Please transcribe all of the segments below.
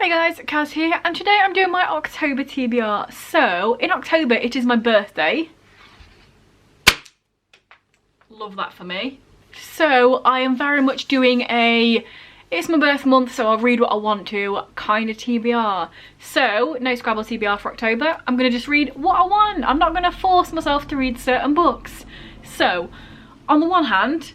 Hey guys, Kaz here, and today I'm doing my October TBR. So, in October it is my birthday. Love that for me. So, I am very much doing it's my birth month, so I'll read what I want to kind of TBR. So, no Scrabble TBR for October. I'm going to just read what I want. I'm not going to force myself to read certain books. So, on the one hand,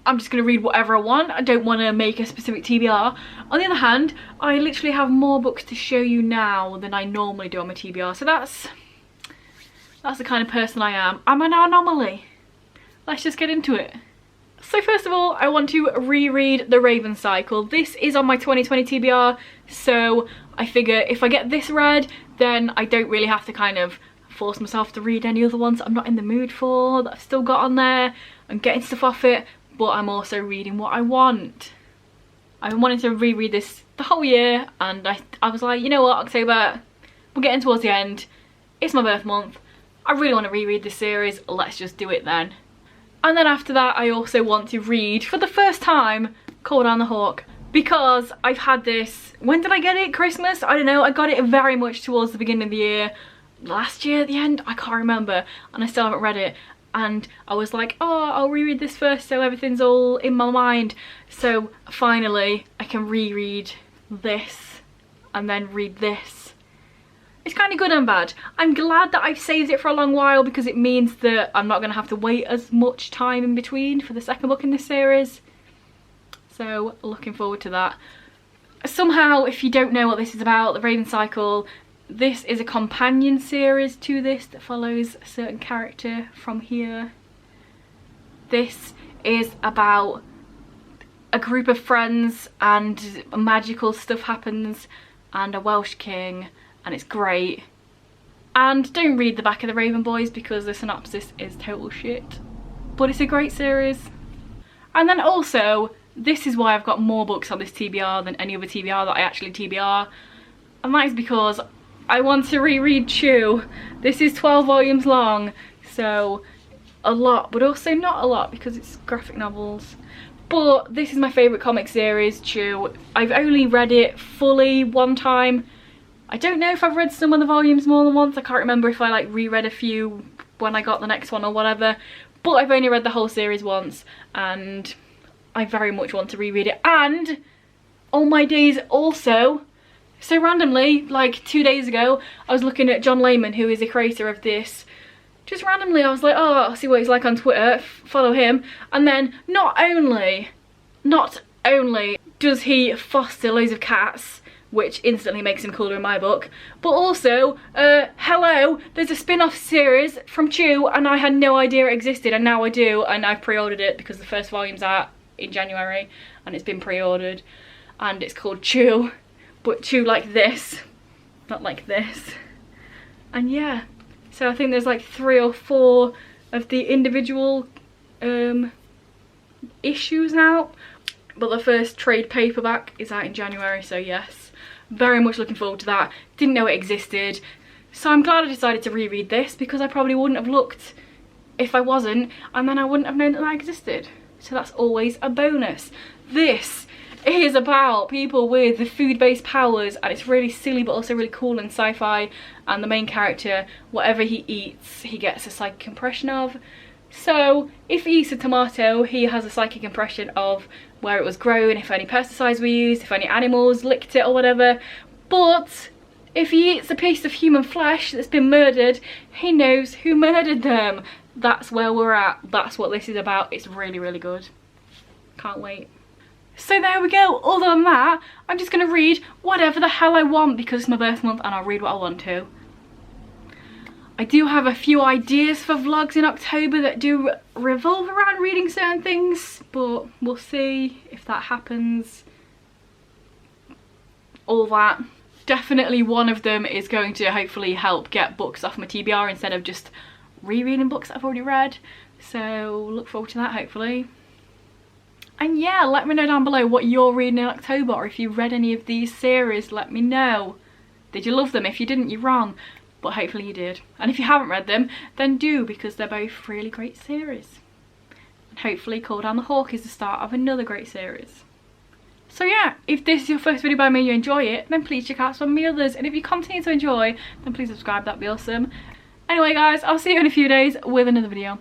I'm just going to read whatever I want. I don't want to make a specific TBR. On the other hand, I literally have more books to show you now than I normally do on my TBR. So that's the kind of person I am. I'm an anomaly. Let's just get into it. So first of all, I want to reread The Raven Cycle. This is on my 2020 TBR, so I figure if I get this read, then I don't really have to kind of force myself to read any other ones I'm not in the mood for, that I've still got on there. I'm getting stuff off it, but I'm also reading what I want. I've been wanting to reread this the whole year, and I was like, you know what, October, we're getting towards the end. It's my birth month. I really want to reread this series. Let's just do it then. And then after that, I also want to read, for the first time, Call Down the Hawk. Because I've had this, when did I get it? Christmas? I don't know. I got it very much towards the beginning of the year. Last year at the end? I can't remember. And I still haven't read it. And I was like, oh, I'll reread this first so everything's all in my mind. So finally I can reread this and then read this. It's kind of good and bad. I'm glad that I've saved it for a long while because it means that I'm not going to have to wait as much time in between for the second book in this series. So looking forward to that. Somehow, if you don't know what this is about, The Raven Cycle, this is a companion series to this that follows a certain character from here. This is about a group of friends and magical stuff happens and a Welsh king, and it's great. And don't read the back of The Raven Boys because the synopsis is total shit. But it's a great series. And then also, this is why I've got more books on this TBR than any other TBR that I actually TBR. And that is because I want to reread Chew. This is 12 volumes long, so a lot, but also not a lot because it's graphic novels. But this is my favourite comic series, Chew. I've only read it fully one time. I don't know if I've read some of the volumes more than once. I can't remember if I like reread a few when I got the next one or whatever. But I've only read the whole series once and I very much want to reread it. And on my days also, so randomly, like 2 days ago, I was looking at John Layman, who is the creator of this. Just randomly, I was like, oh, I'll see what he's like on Twitter, follow him. And then not only does he foster loads of cats, which instantly makes him cooler in my book, but also, hello, there's a spin-off series from Chew, and I had no idea it existed, and now I do, and I've pre-ordered it because the first volume's out in January, and it's been pre-ordered, and it's called Chew. But Chew like this, not like this. And yeah, so I think there's like 3 or 4 of the individual issues now. But the first trade paperback is out in January, so yes. Very much looking forward to that. Didn't know it existed. So I'm glad I decided to reread this because I probably wouldn't have looked if I wasn't, and then I wouldn't have known that that existed. So that's always a bonus. This is about people with the food-based powers, and it's really silly but also really cool and sci-fi, and the main character, whatever he eats, he gets a psychic impression of. So if he eats a tomato, he has a psychic impression of where it was grown, if any pesticides were used, if any animals licked it or whatever. But if he eats a piece of human flesh that's been murdered, he knows who murdered them. That's where we're at. That's what this is about. It's really, really good. Can't wait. So there we go. Other than that, I'm just going to read whatever the hell I want because it's my birth month and I'll read what I want to. I do have a few ideas for vlogs in October that do revolve around reading certain things, but we'll see if that happens. All that. Definitely one of them is going to hopefully help get books off my TBR instead of just rereading books that I've already read. So look forward to that hopefully. And yeah, let me know down below what you're reading in October, or if you read any of these series, let me know. Did you love them? If you didn't, you're wrong. But hopefully you did. And if you haven't read them, then do, because they're both really great series. And hopefully Call Down the Hawk is the start of another great series. So yeah, if this is your first video by me and you enjoy it, then please check out some of my others. And if you continue to enjoy, then please subscribe, that'd be awesome. Anyway guys, I'll see you in a few days with another video.